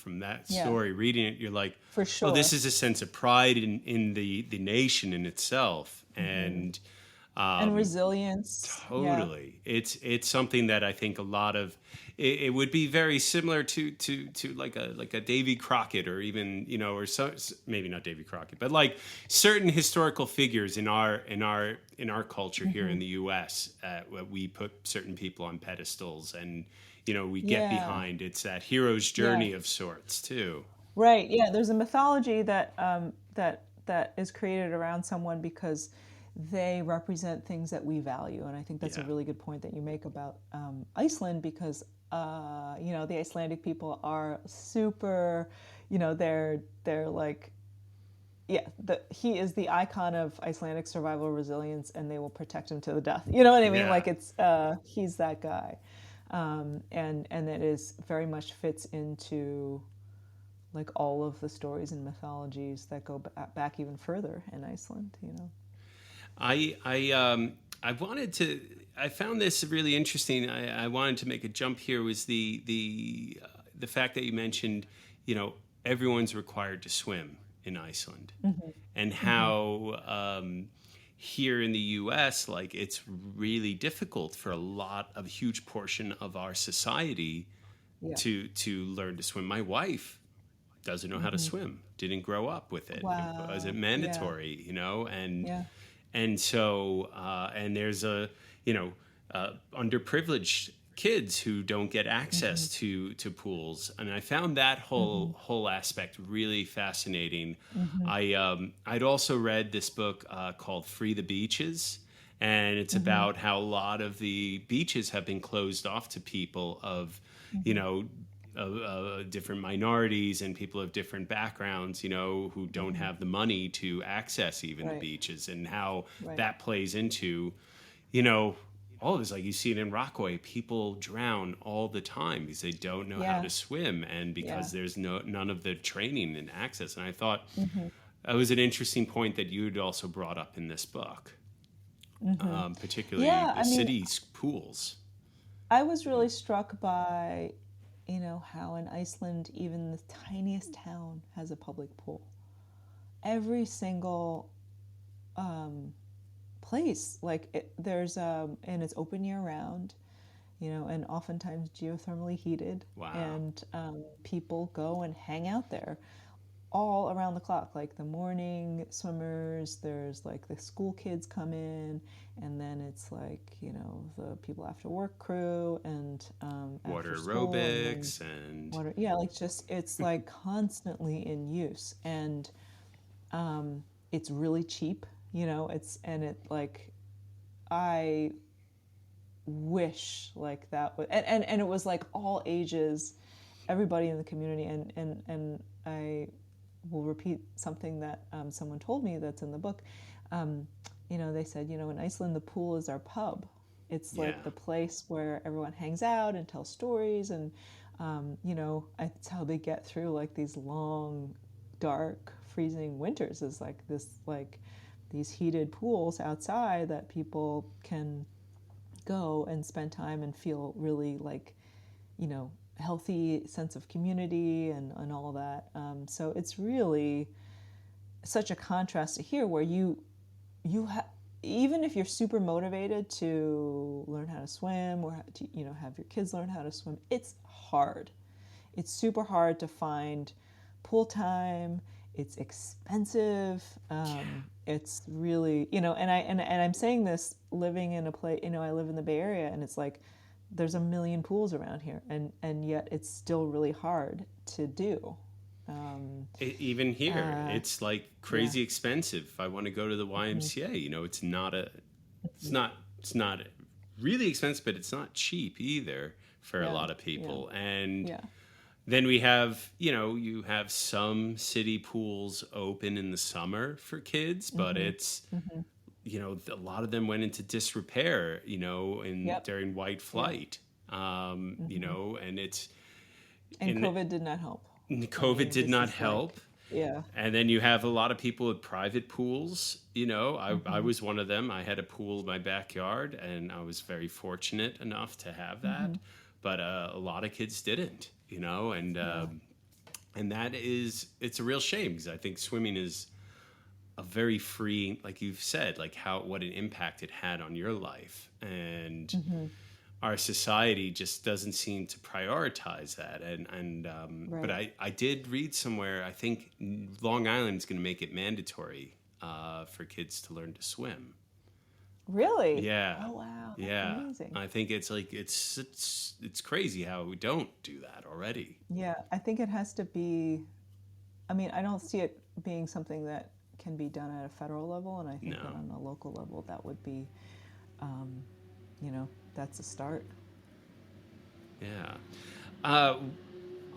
from that Yeah. story, reading it, you're like, For oh, sure. this is a sense of pride in the nation in itself. And And resilience. Yeah. totally. It's something that I think a lot of it would be very similar to like a Davy Crockett, or even, or so, maybe not Davy Crockett, but like certain historical figures in our culture here in the US. We put certain people on pedestals, and we get Yeah. behind. It's that hero's Yeah. journey of sorts too. Right. Yeah. There's a mythology that is created around someone because they represent things that we value, and I think that's a Yeah. really good point that you make about Iceland, because the Icelandic people are super, they're like, yeah, he is the icon of Icelandic survival resilience, and they will protect him to the death. You know what I mean? Yeah. Like it's he's that guy, and it is very much fits into like all of the stories and mythologies that go back even further in Iceland. I wanted to. I found this really interesting. I wanted to make a jump here. Was the fact that you mentioned, everyone's required to swim in Iceland, and how here in the U.S., like, it's really difficult for a huge portion of our society Yeah. to learn to swim. My wife doesn't know how to swim. Didn't grow up with it. It wasn't Wow. Yeah. mandatory, and Yeah. so and there's underprivileged kids who don't get access to pools, and I found that whole aspect really fascinating. I'd also read this book called Free the Beaches, and it's about how a lot of the beaches have been closed off to people of different minorities and people of different backgrounds, who don't have the money to access even the Right. beaches, and how Right. that plays into, all of this. Like, you see it in Rockaway, people drown all the time because they don't know how Yeah. to swim, and because Yeah. there's none of the training and access. And I thought that was an interesting point that you'd also brought up in this book, particularly Yeah. the I mean, city's pools. I was really struck by, how in Iceland, even the tiniest town has a public pool. Every single place, like there's and it's open year round, and oftentimes geothermally heated, Wow. and people go and hang out there all around the clock, like the morning swimmers. There's like the school kids come in, and then it's like the people after work crew, and Water after school, and then aerobics and water. Yeah, like just it's like constantly in use, and it's really cheap. It like I wish like that was, and it was like all ages, everybody in the community, and I will repeat something that someone told me that's in the book. They said, in Iceland, the pool is our pub. It's yeah. like the place where everyone hangs out and tells stories, and it's how they get through like these long, dark, freezing winters. Is like this, like these heated pools outside that people can go and spend time and feel really like, healthy sense of community and all that. So it's really such a contrast to here, where you even if you're super motivated to learn how to swim, or to have your kids learn how to swim, it's hard. It's super hard to find pool time. It's expensive. It's really, and I'm saying this living in a place. I live in the Bay Area, and it's like there's a million pools around here, and yet it's still really hard to do. Even here, it's like Yeah. crazy expensive. If I want to go to the YMCA, it's not really expensive, but it's not cheap either for a Yeah. lot of Yeah. people. And Yeah. then we have, you have some city pools open in the summer for kids, but it's, a lot of them went into disrepair, Yep. during white Yeah. flight, and it's, And and COVID did not help. COVID did This not is like, help. yeah. And then you have a lot of people with private pools. I was one of them. I had a pool in my backyard, and I was very fortunate enough to have that. But a lot of kids didn't, and And it's a real shame because I think swimming is a very free, like you've said, like what an impact it had on your life. And Hmm. our society just doesn't seem to prioritize that. But Right. I did read somewhere, I think Long Island is going to make it mandatory for kids to learn to swim. Really? Yeah. Oh, wow. That's Yeah. amazing. I think it's like, it's crazy how we don't do that already. Yeah, I think it has to be, I mean, I don't see it being something that can be done at a federal level, and I think that No. on a local level, that would be, um, that's a start. Yeah. Uh,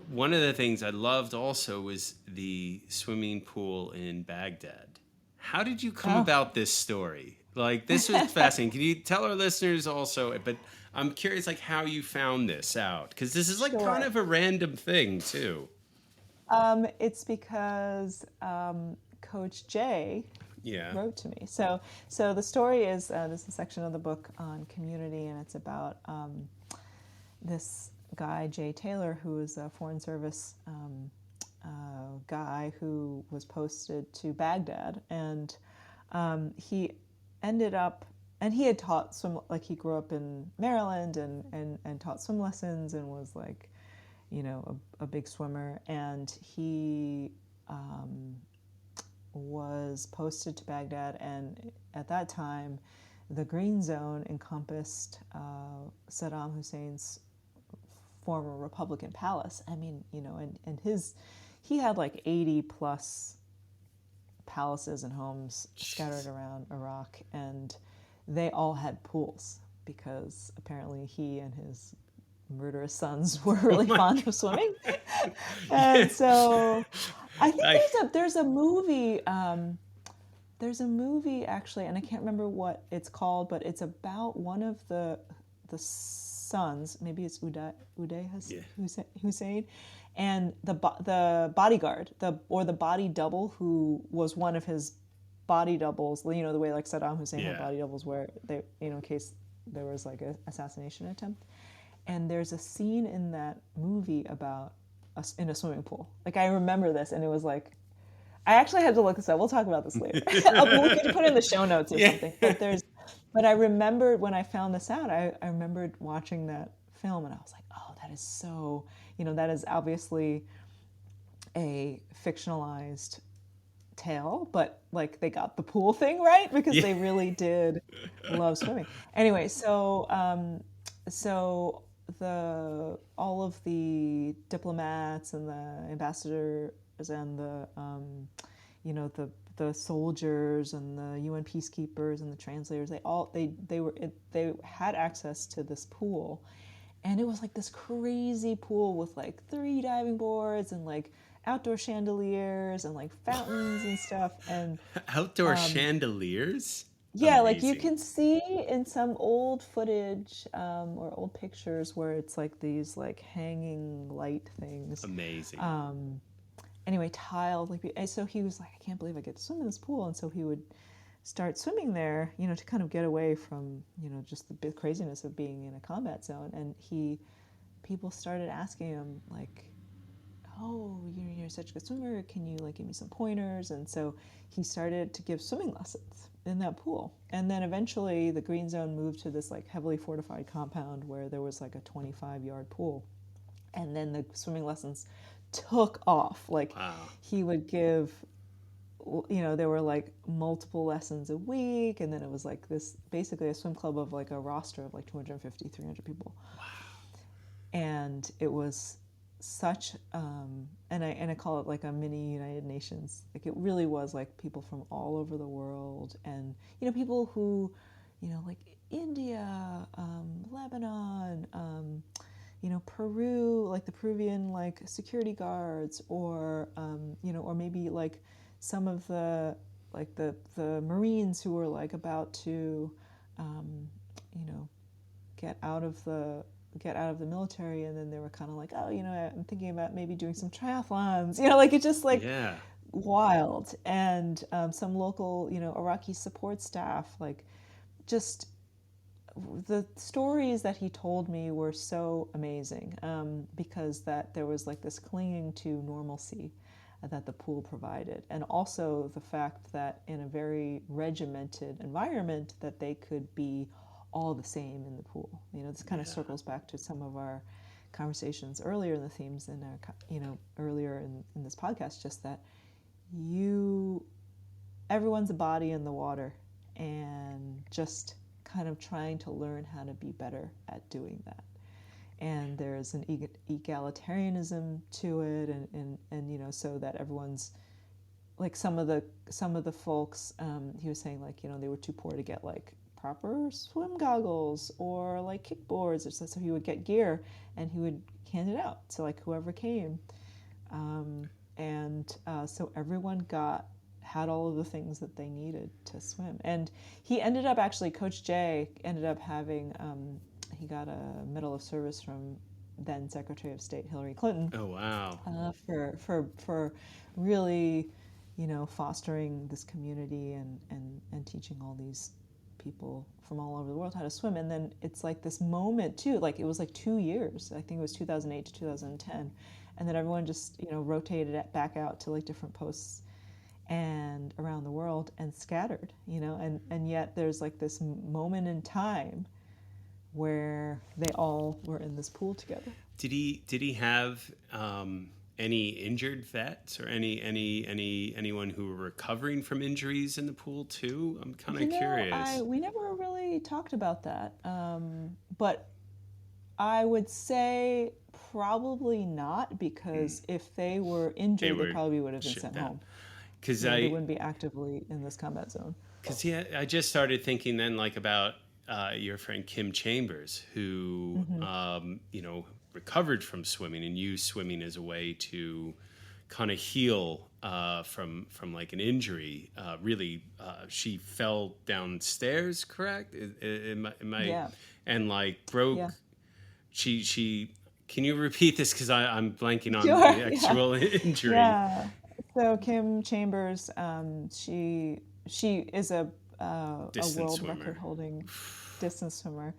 One of the things I loved also was the swimming pool in Baghdad. How did you come Oh, about this story? Like, this was fascinating. Can you tell our listeners also? But I'm curious, like, how you found this out, because this is like kind sure. of a random thing too. It's because Coach Jay Yeah. wrote to me. So the story is this is a section of the book on community, and it's about this guy Jay Taylor, who is a Foreign Service guy who was posted to Baghdad, and he ended up. And he had taught swim, like he grew up in Maryland and taught swim lessons and was like, a big swimmer. And he was posted to Baghdad, and at that time, the Green Zone encompassed Saddam Hussein's former Republican palace. I mean, he had like 80 plus palaces and homes scattered Jeez. around Iraq, and they all had pools because apparently he and his murderous sons were Oh really my fond of God. swimming. Yeah. And so I think I, there's a movie actually, and I can't remember what it's called, but it's about one of the sons. Maybe it's yeah. Hussein, and the bodyguard, the body double who was one of his body doubles. The way like Saddam Hussein had Yeah. body doubles where they, in case there was like an assassination attempt. And there's a scene in that movie about us in a swimming pool. Like I remember this, and it was like I actually had to look this up. We'll talk about this later. We could put it in the show notes or Yeah. something. But I remembered when I found this out. I remembered watching that film, and I was like, oh, that is so. That is obviously a fictionalized tale, but like they got the pool thing right because Yeah. they really did love swimming. Anyway, so the all of the diplomats and the ambassadors and the soldiers and the UN peacekeepers and the translators, they had access to this pool, and it was like this crazy pool with like 3 diving boards and like outdoor chandeliers and like fountains and stuff. And Outdoor chandeliers. yeah, like you Amazing. can see in some old footage or old pictures where it's like these like hanging light things. Amazing. Anyway, tiled like, and so he was like, I can't believe I get to swim in this pool. And so he would start swimming there, to kind of get away from just the big craziness of being in a combat zone. And people started asking him like, oh, you're such a good swimmer, can you like give me some pointers? And so he started to give swimming lessons in that pool. And then eventually the Green Zone moved to this like heavily fortified compound where there was like a 25-yard pool. And then the swimming lessons took off. Like Wow. he would give, there were like multiple lessons a week, and then it was like this basically a swim club of like a roster of like 250, 300 people. And it was such and I call it like a mini United Nations. Like it really was like people from all over the world, and people who like India, Lebanon, Peru, like the Peruvian like security guards, or or maybe like some of the like the Marines who were like about to you know get out of the military, and then they were kind of like, oh, I'm thinking about maybe doing some triathlons, like it's just like Yeah. wild. And some local Iraqi support staff, like just the stories that he told me were so amazing, because that there was like this clinging to normalcy that the pool provided, and also the fact that in a very regimented environment that they could be all the same in the pool. This kind of circles back to some of our conversations earlier in the themes in our, earlier in this podcast, just that everyone's a body in the water, and just kind of trying to learn how to be better at doing that. And there's an egalitarianism to it, and so that everyone's like some of the folks, he was saying, like, they were too poor to get like proper swim goggles or like kickboards or so he would get gear and he would hand it out to like whoever came, so everyone had all of the things that they needed to swim. And he ended up actually, Coach Jay ended up having, he got a Medal of Service from then Secretary of State Hillary Clinton. Oh, wow. For really, fostering this community and teaching all these people from all over the world how to swim. And then it's like this moment too, like it was like 2 years, I think it was 2008 to 2010. And then everyone just, rotated it back out to like different posts and around the world and scattered, and yet there's like this moment in time where they all were in this pool together. Did he have any injured vets or anyone who were recovering from injuries in the pool too? I'm kind of curious. We never really talked about that, but I would say probably not, because if they were injured, they probably would have been sent home. Because they wouldn't be actively in this combat zone. Because I just started thinking then like about your friend Kim Chambers, who recovered from swimming and used swimming as a way to kind of heal from like an injury. Really, she fell downstairs, correct? Am I? Yeah. And like broke. Yeah. She. Can you repeat this? Because I'm blanking on the actual injury. Yeah. So Kim Chambers, she is a world record holding distance swimmer.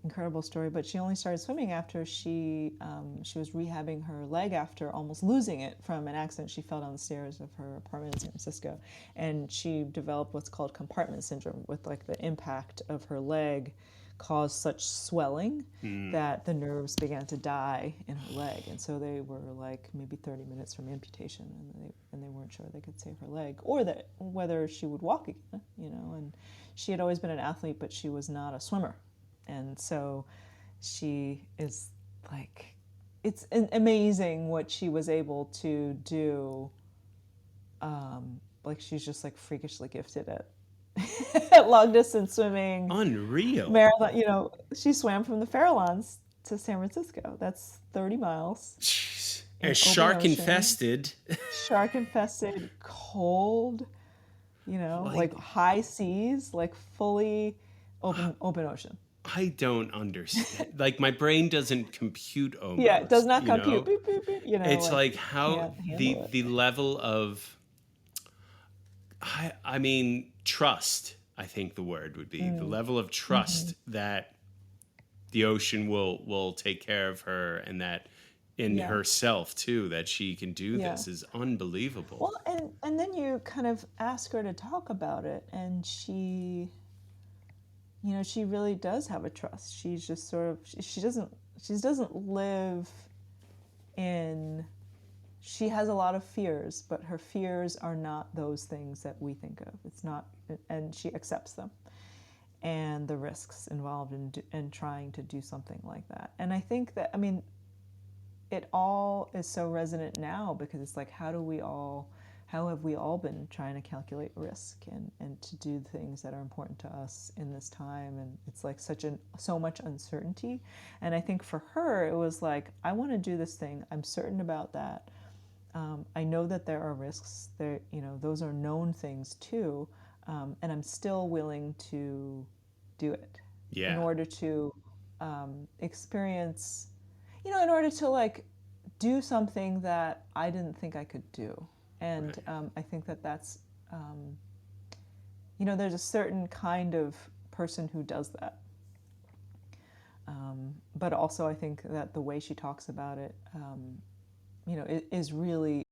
Incredible story, but she only started swimming after she was rehabbing her leg after almost losing it from an accident. She fell down the stairs of her apartment in San Francisco, and she developed what's called compartment syndrome, with like the impact of her leg caused such swelling that the nerves began to die in her leg, and so they were like maybe 30 minutes from amputation, and they weren't sure they could save her leg or that whether she would walk again, and she had always been an athlete, but she was not a swimmer. And so she is like, it's amazing what she was able to do. Like she's just like freakishly gifted at long distance swimming. Unreal. Marathon, she swam from the Farallones to San Francisco. That's 30 miles. Jeez. And shark infested. Shark infested, cold, like high seas, like fully open ocean. I don't understand. Like my brain doesn't compute almost. Yeah, it does not compute. Beep, beep, beep, it's like how the level of I mean trust, I think the word would be the level of trust that the ocean will take care of her, and that in herself too, that she can do this is unbelievable. Well, and then you kind of ask her to talk about it, and she really does have a trust. She's just sort of, she doesn't live in, she has a lot of fears, but her fears are not those things that we think of. It's not, and she accepts them and the risks involved in trying to do something like that. And I think that, it all is so resonant now, because it's like, how have we all been trying to calculate risk and to do things that are important to us in this time? And it's like so much uncertainty. And I think for her, it was like, I want to do this thing. I'm certain about that. I know that there are risks there, those are known things too. And I'm still willing to do it in order to experience, in order to like do something that I didn't think I could do. And I think that's, there's a certain kind of person who does that. But also, I think that the way she talks about it, is really